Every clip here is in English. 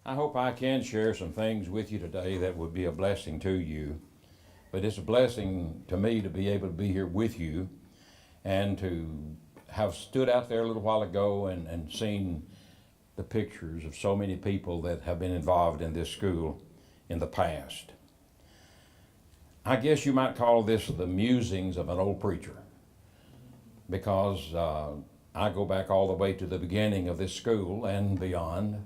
I hope I can share some things with you today that would be a blessing to you. But it's a blessing to me to be able to be here with you and to have stood out there a little while ago and seen the pictures of so many people that have been involved in this school in the past. I guess you might call this the musings of an old preacher because I go back all the way to the beginning of this school and beyond.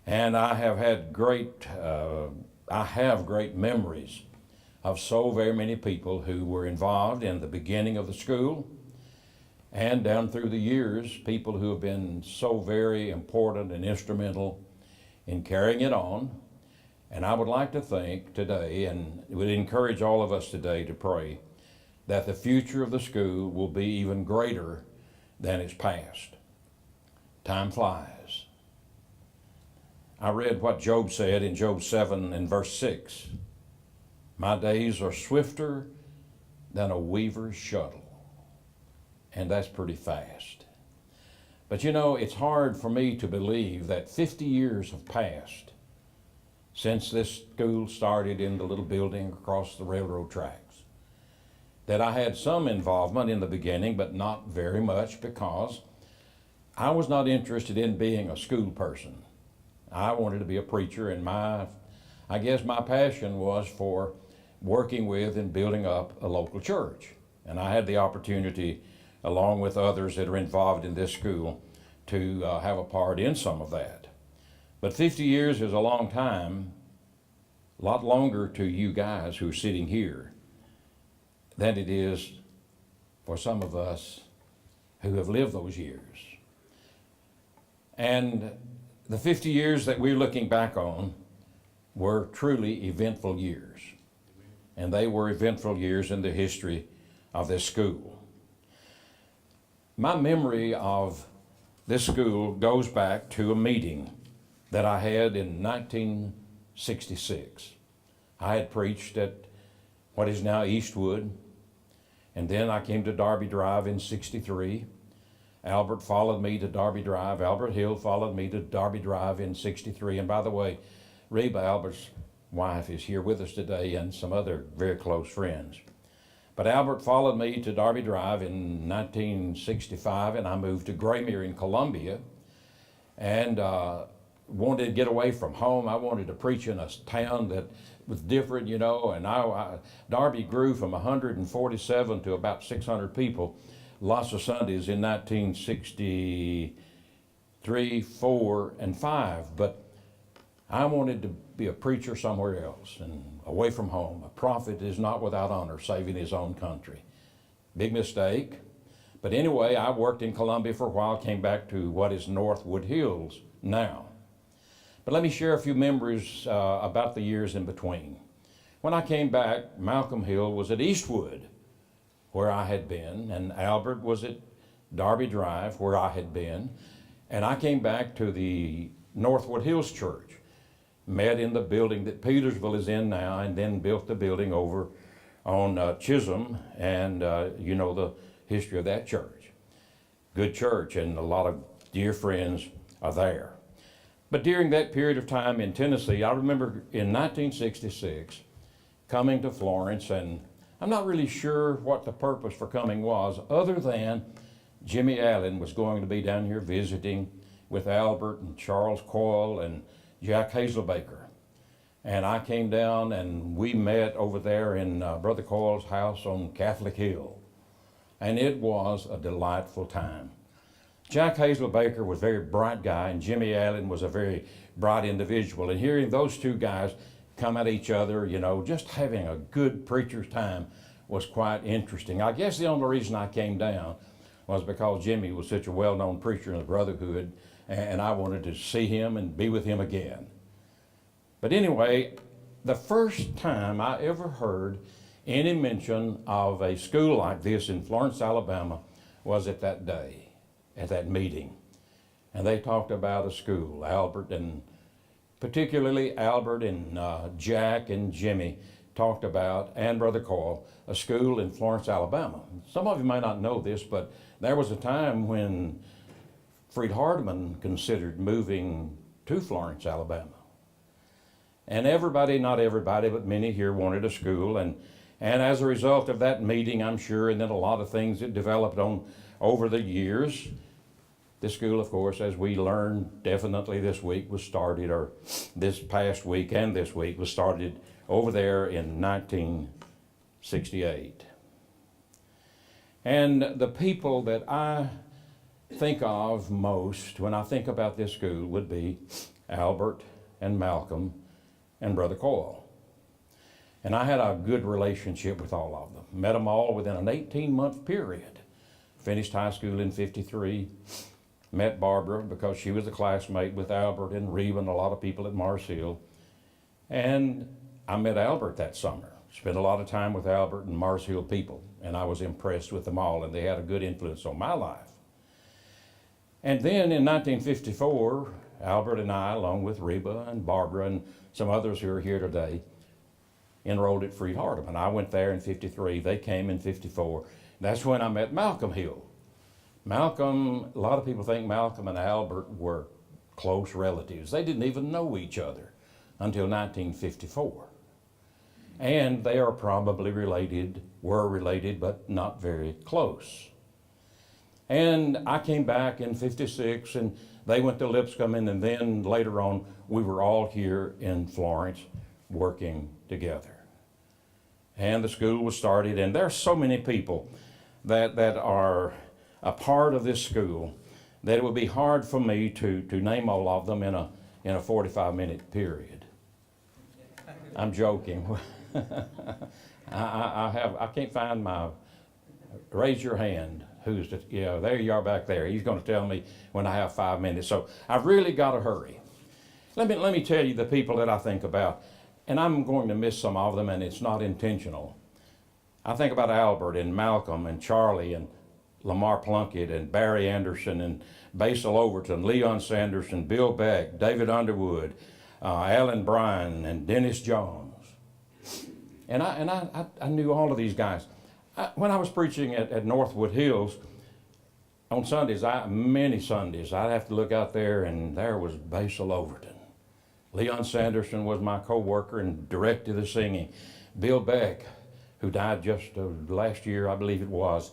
And I have great memories of so very many people who were involved in the beginning of the school and down through the years, people who have been so very important and instrumental in carrying it on. And I would like to think today, and would encourage all of us today to pray, that the future of the school will be even greater than its past. Time flies. I read what Job said in Job 7 and verse 6. My days are swifter than a weaver's shuttle. And that's pretty fast. But you know, it's hard for me to believe that 50 years have passed since this school started in the little building across the railroad tracks. That I had some involvement in the beginning, but not very much, because I was not interested in being a school person. I wanted to be a preacher, and I guess my passion was for working with and building up a local church. And I had the opportunity, along with others that are involved in this school, to have a part in some of that. But 50 years is a long time, a lot longer to you guys who are sitting here than it is for some of us who have lived those years. And the 50 years that we're looking back on were truly eventful years. And they were eventful years in the history of this school. My memory of this school goes back to a meeting that I had in 1966. I had preached at what is now Eastwood, and then I came to Darby Drive in 63. Albert followed me to Darby Drive. Albert Hill followed me to Darby Drive in 63. And by the way, Reba, Albert's wife, is here with us today, and some other very close friends. But Albert followed me to Darby Drive in 1965, and I moved to Graymere in Columbia, and wanted to get away from home. I wanted to preach in a town that was different, you know, and Darby grew from 147 to about 600 people, lots of Sundays in 1963, 4, and 5, but I wanted to be a preacher somewhere else and away from home. A prophet is not without honor, saving his own country. Big mistake. But anyway, I worked in Columbia for a while, came back to what is Northwood Hills now. But let me share a few memories about the years in between. When I came back, Malcolm Hill was at Eastwood, where I had been, and Albert was at Darby Drive, where I had been. And I came back to the Northwood Hills Church, met in the building that Petersville is in now, and then built the building over on Chisholm, and you know the history of that church. Good church, and a lot of dear friends are there. But during that period of time in Tennessee, I remember in 1966 coming to Florence, and I'm not really sure what the purpose for coming was, other than Jimmy Allen was going to be down here visiting with Albert and Charles Coyle and Jack Hazelbaker. And I came down and we met over there in Brother Coyle's house on Catholic Hill. And it was a delightful time. Jack Hazelbaker was a very bright guy, and Jimmy Allen was a very bright individual. And hearing those two guys come at each other, you know, just having a good preacher's time was quite interesting. I guess the only reason I came down was because Jimmy was such a well-known preacher in the brotherhood, and I wanted to see him and be with him again. But anyway, the first time I ever heard any mention of a school like this in Florence, Alabama, was at that day, at that meeting. And they talked about a school, Albert, and particularly Albert and Jack and Jimmy talked about, and Brother Coyle, a school in Florence, Alabama. Some of you may not know this, but there was a time when Freed Hardeman considered moving to Florence, Alabama. And everybody, not everybody, but many here wanted a school. And as a result of that meeting, I'm sure, and then a lot of things that developed on over the years, the school, of course, as we learned definitely this week, was started, or this past week and this week, was started over there in 1968. And the people that I think of most when I think about this school would be Albert and Malcolm and Brother Coyle. And I had a good relationship with all of them. Met them all within an 18-month period. Finished high school in '53. Met Barbara because she was a classmate with Albert and Reba and a lot of people at Mars Hill. And I met Albert that summer. Spent a lot of time with Albert and Mars Hill people. And I was impressed with them all, and they had a good influence on my life. And then in 1954, Albert and I, along with Reba and Barbara and some others who are here today, enrolled at Freed Hardeman. I went there in '53. They came in '54. That's when I met Malcolm Hill. Malcolm, a lot of people think Malcolm and Albert were close relatives. They didn't even know each other until 1954. And they are probably related, were related, but not very close. And I came back in '56, and they went to Lipscomb, and then later on, we were all here in Florence working together. And the school was started, and there are so many people that are a part of this school that it would be hard for me to name all of them in a 45-minute period. I'm joking. I can't find my, raise your hand. There you are back there. He's going to tell me when I have 5 minutes. So I've really got to hurry. Let me tell you the people that I think about, and I'm going to miss some of them, and it's not intentional. I think about Albert and Malcolm and Charlie and Lamar Plunkett and Barry Anderson and Basil Overton, Leon Sanderson, Bill Beck, David Underwood, Alan Bryan, and Dennis Jones. And I knew all of these guys. When I was preaching at Northwood Hills on Sundays, many Sundays, I'd have to look out there, and there was Basil Overton. Leon Sanderson was my co-worker and directed the singing. Bill Beck, who died just last year, I believe it was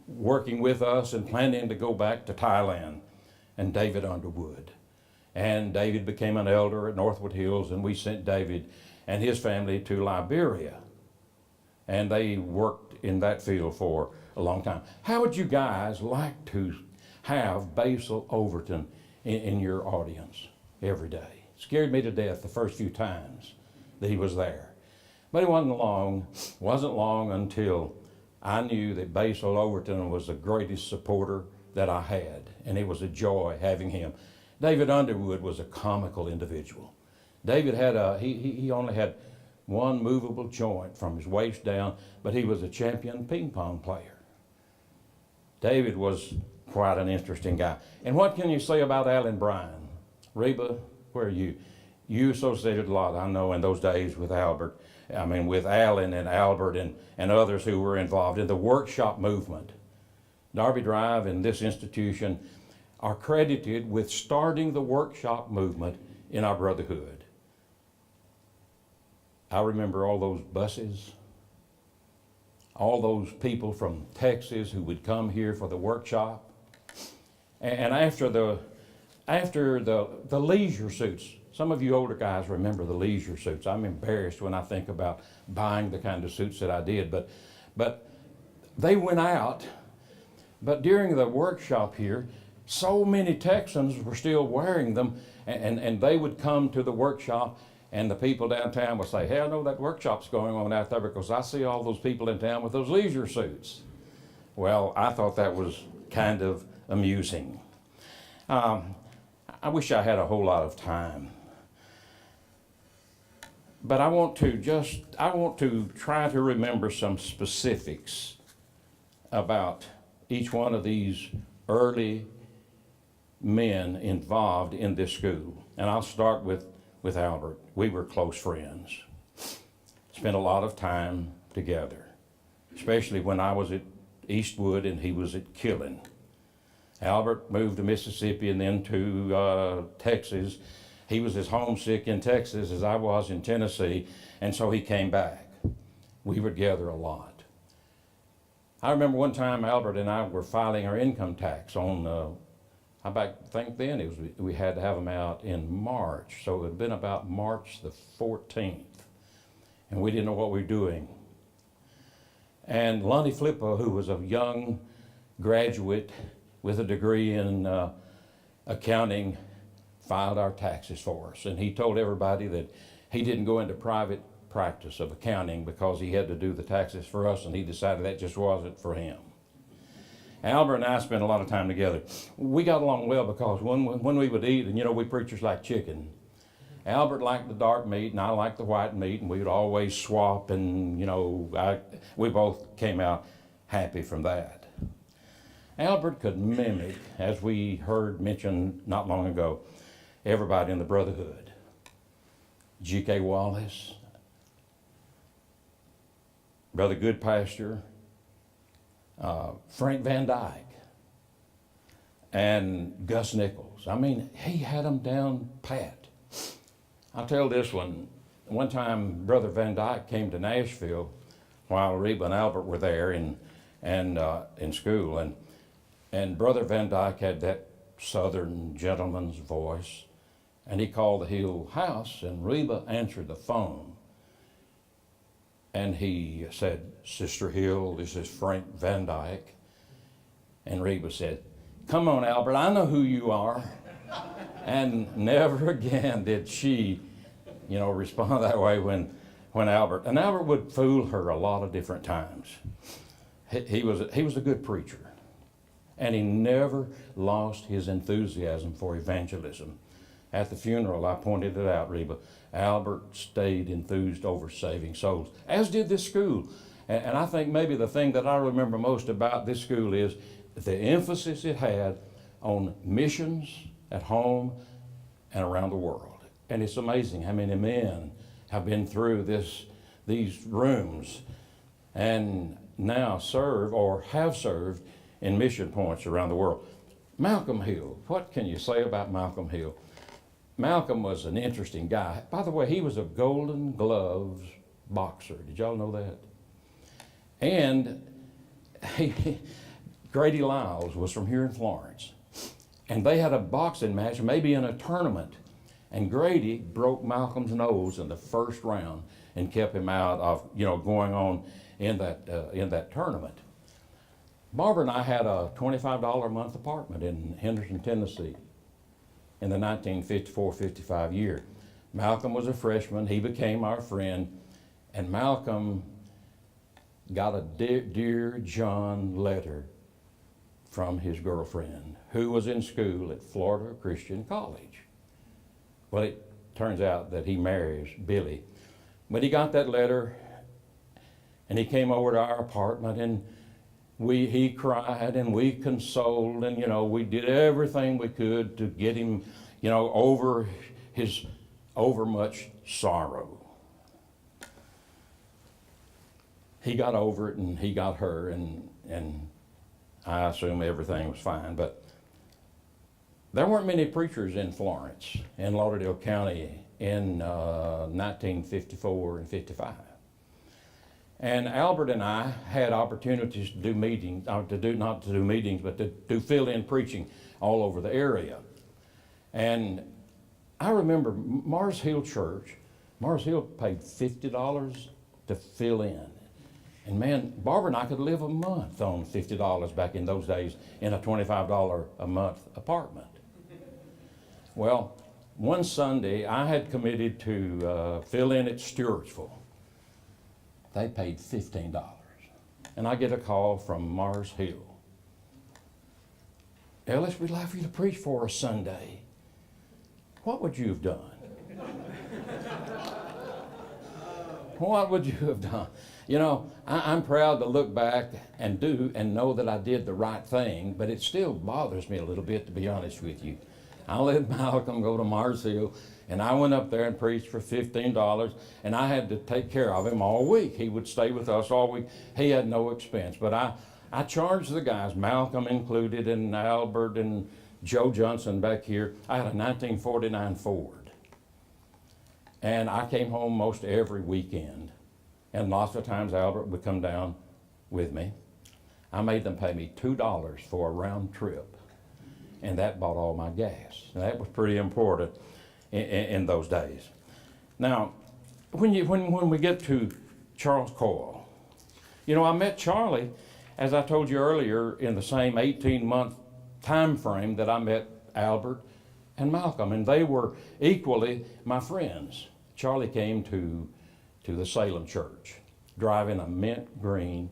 working with us and planning to go back to Thailand. And David Underwood. And David became an elder at Northwood Hills, and we sent David and his family to Liberia. And they worked in that field for a long time. How would you guys like to have Basil Overton in your audience every day? It scared me to death the first few times that he was there. But it wasn't long until I knew that Basil Overton was the greatest supporter that I had, and it was a joy having him. David Underwood was a comical individual. David had he only had one movable joint from his waist down, but he was a champion ping pong player. David was quite an interesting guy. And what can you say about Alan Bryan? Reba, where are you? You associated a lot, I know, in those days with Albert. I mean, with Alan and Albert and others who were involved in the workshop movement. Darby Drive and this institution are credited with starting the workshop movement in our brotherhood. I remember all those buses, all those people from Texas who would come here for the workshop. And after the leisure suits, some of you older guys remember the leisure suits. I'm embarrassed when I think about buying the kind of suits that I did, but they went out. But during the workshop here, so many Texans were still wearing them, and they would come to the workshop, and the people downtown would say, "Hey, I know that workshop's going on out there because I see all those people in town with those leisure suits." Well, I thought that was kind of amusing. I wish I had a whole lot of time. But I want to try to remember some specifics about each one of these early men involved in this school. And I'll start with Albert. We were close friends. Spent a lot of time together, especially when I was at Eastwood and he was at Killen. Albert moved to Mississippi and then to Texas. He was as homesick in Texas as I was in Tennessee, and so he came back. We would gather a lot. I remember one time Albert and I were filing our income tax on, I think then we had to have them out in March, so it had been about March the 14th, and we didn't know what we were doing. And Lonnie Flippo, who was a young graduate with a degree in accounting, filed our taxes for us. And he told everybody that he didn't go into private practice of accounting because he had to do the taxes for us, and he decided that just wasn't for him. Albert and I spent a lot of time together. We got along well because when we would eat, and you know, we preachers like chicken. Albert liked the dark meat and I liked the white meat, and we would always swap, and you know, we both came out happy from that. Albert could mimic, as we heard mentioned not long ago, everybody in the Brotherhood. G.K. Wallace, Brother Goodpasture, Frank Van Dyke, and Gus Nichols. I mean, he had them down pat. I'll tell this one. One time, Brother Van Dyke came to Nashville while Reba and Albert were there in school, and Brother Van Dyke had that Southern gentleman's voice, and he called the Hill house, and Reba answered the phone, and he said, "Sister Hill, this is Frank Van Dyke." And Reba said, "Come on, Albert, I know who you are." And never again did she, you know, respond that way when Albert would fool her a lot of different times. He was a good preacher, and he never lost his enthusiasm for evangelism. At the funeral, I pointed it out, Reba. Albert stayed enthused over saving souls, as did this school. And I think maybe the thing that I remember most about this school is the emphasis it had on missions at home and around the world. And it's amazing how many men have been through these rooms and now serve or have served in mission points around the world. Malcolm Hill, what can you say about Malcolm Hill? Malcolm was an interesting guy. By the way, he was a Golden Gloves boxer. Did y'all know that? And Grady Lyles was from here in Florence. And they had a boxing match, maybe in a tournament. And Grady broke Malcolm's nose in the first round and kept him out of, you know, going on in that tournament. Barbara and I had a $25 a month apartment in Henderson, Tennessee in the 1954-55 year. Malcolm was a freshman. He became our friend. And Malcolm got a Dear John letter from his girlfriend, who was in school at Florida Christian College. Well, it turns out that he marries Billy. But he got that letter, and he came over to our apartment, and he cried, and we consoled, and, you know, we did everything we could to get him, you know, over his overmuch sorrow. He got over it, and he got her, and I assume everything was fine. But there weren't many preachers in Florence, in Lauderdale County, in 1954 and 55. And Albert and I had opportunities to do meetings, not to do meetings, but to do fill-in preaching all over the area. And I remember Mars Hill Church, Mars Hill paid $50 to fill in. And man, Barbara and I could live a month on $50 back in those days in a $25 a month apartment. Well, one Sunday I had committed to fill in at Stewartsville. They paid $15. And I get a call from Mars Hill. "Ellis, we'd like for you to preach for us Sunday." What would you have done? What would you have done? You know, I'm proud to look back and know that I did the right thing, but it still bothers me a little bit, to be honest with you. I let Malcolm go to Mars Hill, and I went up there and preached for $15, and I had to take care of him all week. He would stay with us all week. He had no expense, but I charged the guys, Malcolm included, and Albert and Joe Johnson back here. I had a 1949 Ford. And I came home most every weekend. And lots of times Albert would come down with me. I made them pay me $2 for a round trip. And that bought all my gas. And that was pretty important in those days. Now, when we get to Charles Coyle, you know, I met Charlie, as I told you earlier, in the same 18-month time frame that I met Albert and Malcolm, and they were equally my friends. Charlie came to the Salem church, driving a mint green,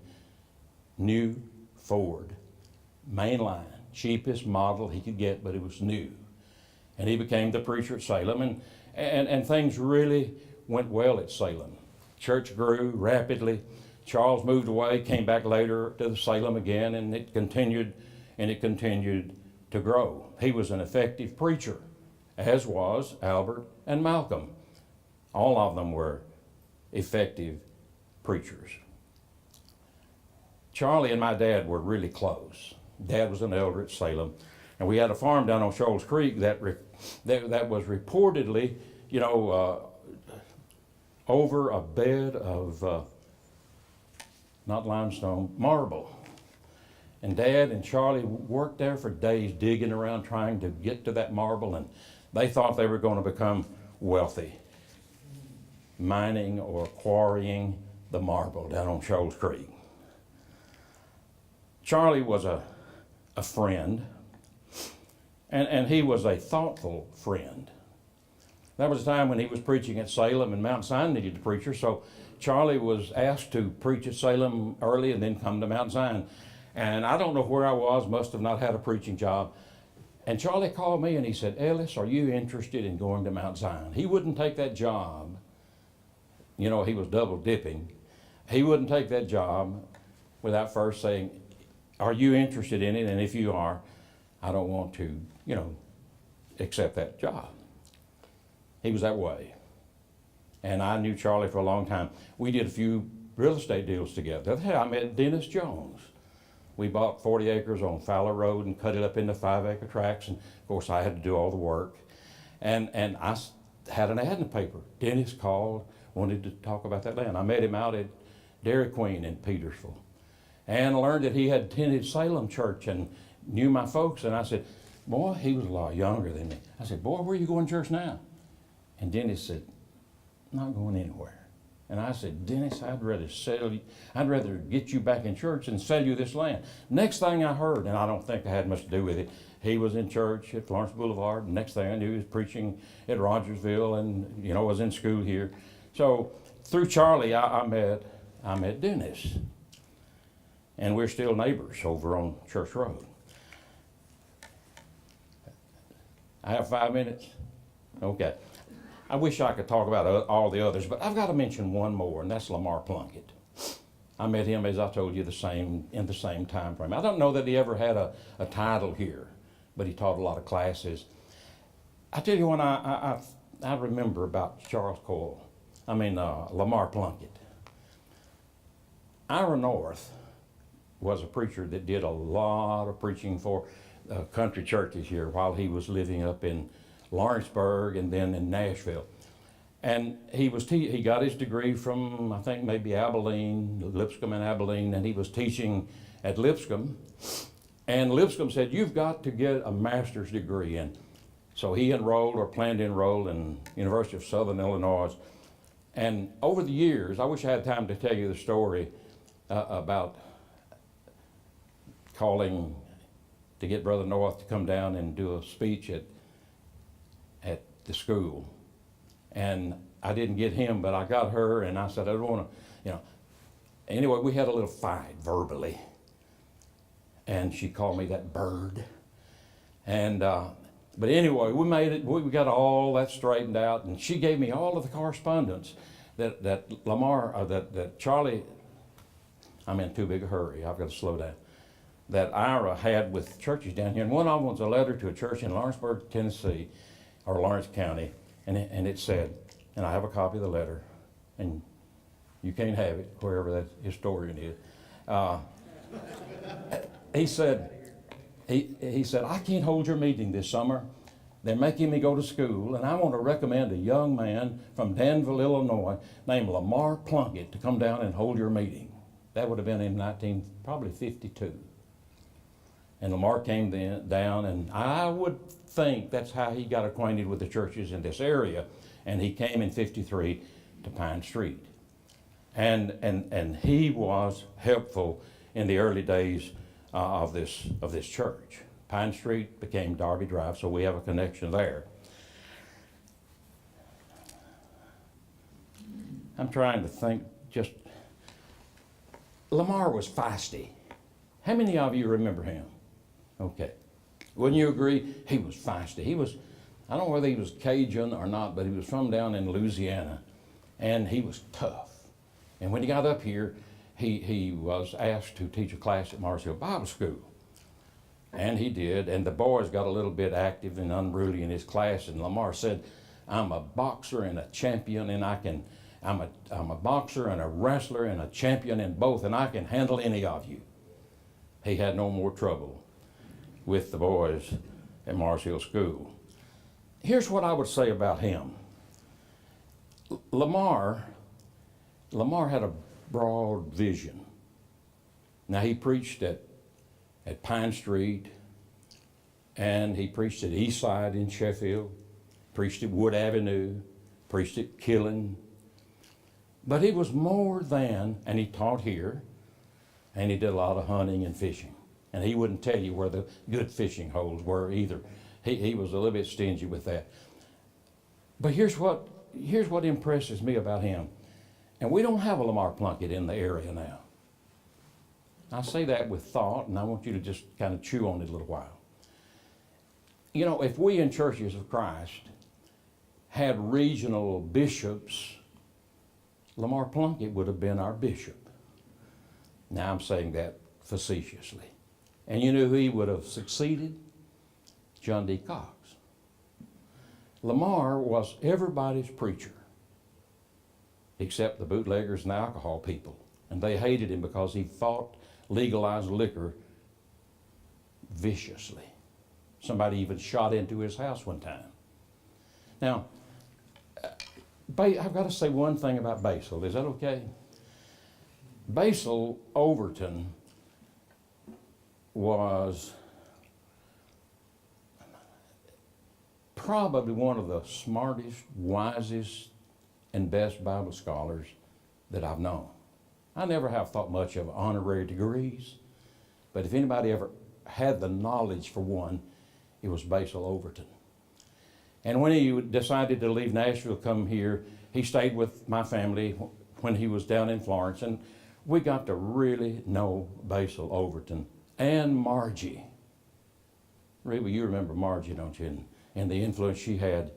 new Ford, mainline, cheapest model he could get, but it was new. And he became the preacher at Salem, and things really went well at Salem. Church grew rapidly. Charles moved away, came back later to Salem again, and it continued to grow. He was an effective preacher, as was Albert and Malcolm. All of them were effective preachers. Charlie and my dad were really close. Dad was an elder at Salem, and we had a farm down on Shoals Creek that was reportedly, you know, over a bed of not limestone, marble. And Dad and Charlie worked there for days digging around trying to get to that marble, and they thought they were going to become wealthy, mining or quarrying the marble down on Shoals Creek. Charlie was a friend, and he was a thoughtful friend. There was a time when he was preaching at Salem, and Mount Zion needed a preacher, so Charlie was asked to preach at Salem early and then come to Mount Zion. And I don't know where I was, must have not had a preaching job. And Charlie called me and he said, "Ellis, are you interested in going to Mount Zion?" He wouldn't take that job. You know, he was double dipping. He wouldn't take that job without first saying, "Are you interested in it? And if you are, I don't want to, you know, accept that job." He was that way. And I knew Charlie for a long time. We did a few real estate deals together. Hey, I met Dennis Jones. We bought 40 acres on Fowler Road and cut it up into 5-acre tracts. And of course, I had to do all the work. And I had an ad in the paper. Dennis called, wanted to talk about that land. I met him out at Dairy Queen in Petersville. And learned that he had attended Salem Church and knew my folks. And I said, boy, he was a lot younger than me. I said, boy, where are you going to church now? And Dennis said, not going anywhere. And I said, Dennis, I'd rather get you back in church and sell you this land. Next thing I heard, and I don't think I had much to do with it, he was in church at Florence Boulevard. And next thing I knew, he was preaching at Rogersville and, you know, was in school here. So through Charlie, I met Dennis. And we're still neighbors over on Church Road. I have 5 minutes? Okay. I wish I could talk about all the others, but I've got to mention one more, and that's Lamar Plunkett. I met him, as I told you, in the same time frame. I don't know that he ever had a title here, but he taught a lot of classes. I tell you what I remember about Lamar Plunkett. Ira North was a preacher that did a lot of preaching for country churches here while he was living up in Lawrenceburg and then in Nashville. And he got his degree from, I think, maybe Abilene, Lipscomb and Abilene, and he was teaching at Lipscomb. And Lipscomb said, you've got to get a master's degree. And so he enrolled or planned to enroll in University of Southern Illinois. And over the years, I wish I had time to tell you the story about calling to get Brother North to come down and do a speech at the school. And I didn't get him, but I got her, and I said, I don't want to, you know. Anyway, we had a little fight verbally. And she called me that bird. And, but anyway, we made it, we got all that straightened out, and she gave me all of the correspondence that Charlie, I'm in too big a hurry, I've got to slow down, that Ira had with churches down here. And one of them was a letter to a church in Lawrenceburg, Tennessee, or Lawrence County, and it said, and I have a copy of the letter, and you can't have it, wherever that historian is. He said, he said, I can't hold your meeting this summer. They're making me go to school, and I want to recommend a young man from Danville, Illinois, named Lamar Plunkett, to come down and hold your meeting. That would have been in probably 52. And Lamar came down, and I would think that's how he got acquainted with the churches in this area. And he came in 53 to Pine Street. And he was helpful in the early days of this church. Pine Street became Darby Drive, so we have a connection there. I'm trying to think, Lamar was feisty. How many of you remember him? Okay. Wouldn't you agree? He was feisty. I don't know whether he was Cajun or not, but he was from down in Louisiana, and he was tough. And when he got up here, he was asked to teach a class at Mars Hill Bible School. And he did, and the boys got a little bit active and unruly in his class, and Lamar said, I'm a boxer and a champion, and I'm a boxer and a wrestler and a champion in both, and I can handle any of you. He had no more trouble with the boys at Mars Hill School. Here's what I would say about him. Lamar had a broad vision. Now, he preached at Pine Street, and he preached at East Side in Sheffield, preached at Wood Avenue, preached at Killen. But he was more than, and he taught here, and he did a lot of hunting and fishing. And he wouldn't tell you where the good fishing holes were either. He was a little bit stingy with that. But here's what impresses me about him. And we don't have a Lamar Plunkett in the area now. I say that with thought, and I want you to just kind of chew on it a little while. You know, if we in Churches of Christ had regional bishops, Lamar Plunkett would have been our bishop. Now, I'm saying that facetiously. And you know who he would have succeeded? John D. Cox. Lamar was everybody's preacher, except the bootleggers and the alcohol people. And they hated him because he fought legalized liquor viciously. Somebody even shot into his house one time. Now, I've got to say one thing about Basil. Is that okay? Basil Overton was probably one of the smartest, wisest, and best Bible scholars that I've known. I never have thought much of honorary degrees, but if anybody ever had the knowledge for one, it was Basil Overton. And when he decided to leave Nashville, come here, he stayed with my family when he was down in Florence, and we got to really know Basil Overton and Margie. Reba, you remember Margie, don't you? And the influence she had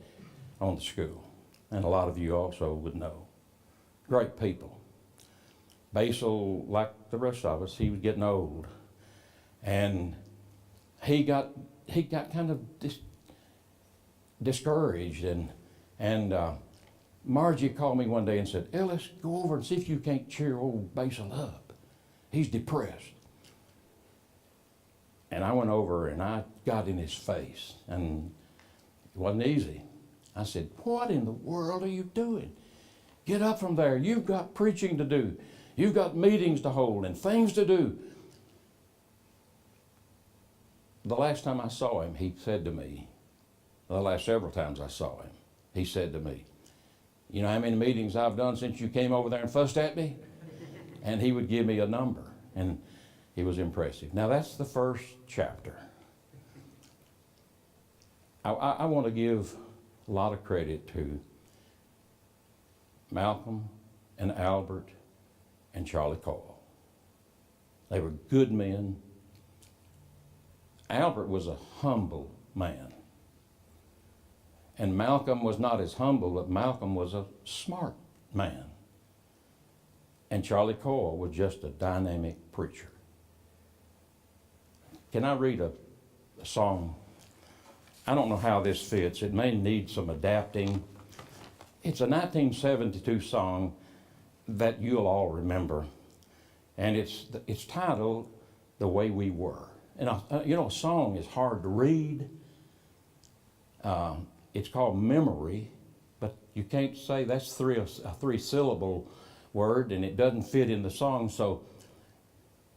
on the school. And a lot of you also would know. Great people. Basil, like the rest of us, he was getting old. And he got kind of discouraged. And Margie called me one day and said, Ellis, go over and see if you can't cheer old Basil up. He's depressed. And I went over and I got in his face. And it wasn't easy. I said, what in the world are you doing? Get up from there. You've got preaching to do. You've got meetings to hold and things to do. The last time I saw him, he said to me, the last several times I saw him, he said to me, you know how many meetings I've done since you came over there and fussed at me? And he would give me a number, and he was impressive. Now that's the first chapter. I want to give a lot of credit to Malcolm and Albert and Charlie Cole. They were good men. Albert was a humble man. And Malcolm was not as humble, but Malcolm was a smart man. And Charlie Cole was just a dynamic preacher. Can I read a song? I don't know how this fits. It may need some adapting. It's a 1972 song that you'll all remember. And it's titled, the way we were. And a song is hard to read. It's called memory, but you can't say that's a three-syllable word, and it doesn't fit in the song. So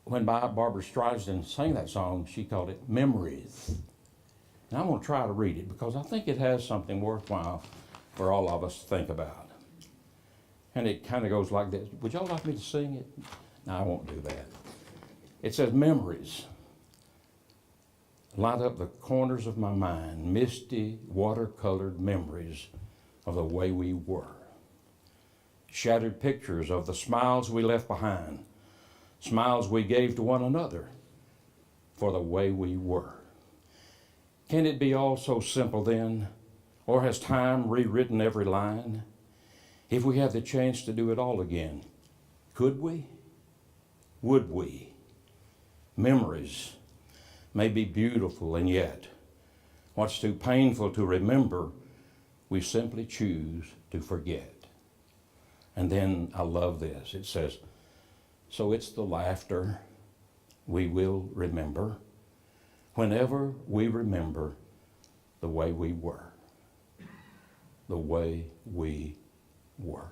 when Barbara Streisand sang that song, she called it Memories. And I'm going to try to read it because I think it has something worthwhile for all of us to think about. And it kind of goes like this. Would y'all like me to sing it? No, I won't do that. It says, memories light up the corners of my mind, misty, watercolored memories of the way we were. Shattered pictures of the smiles we left behind, smiles we gave to one another for the way we were. Can it be all so simple then? Or has time rewritten every line? If we had the chance to do it all again, could we? Would we? Memories may be beautiful, and yet what's too painful to remember, we simply choose to forget. And then I love this. It says, so it's the laughter we will remember whenever we remember the way we were. The way we were.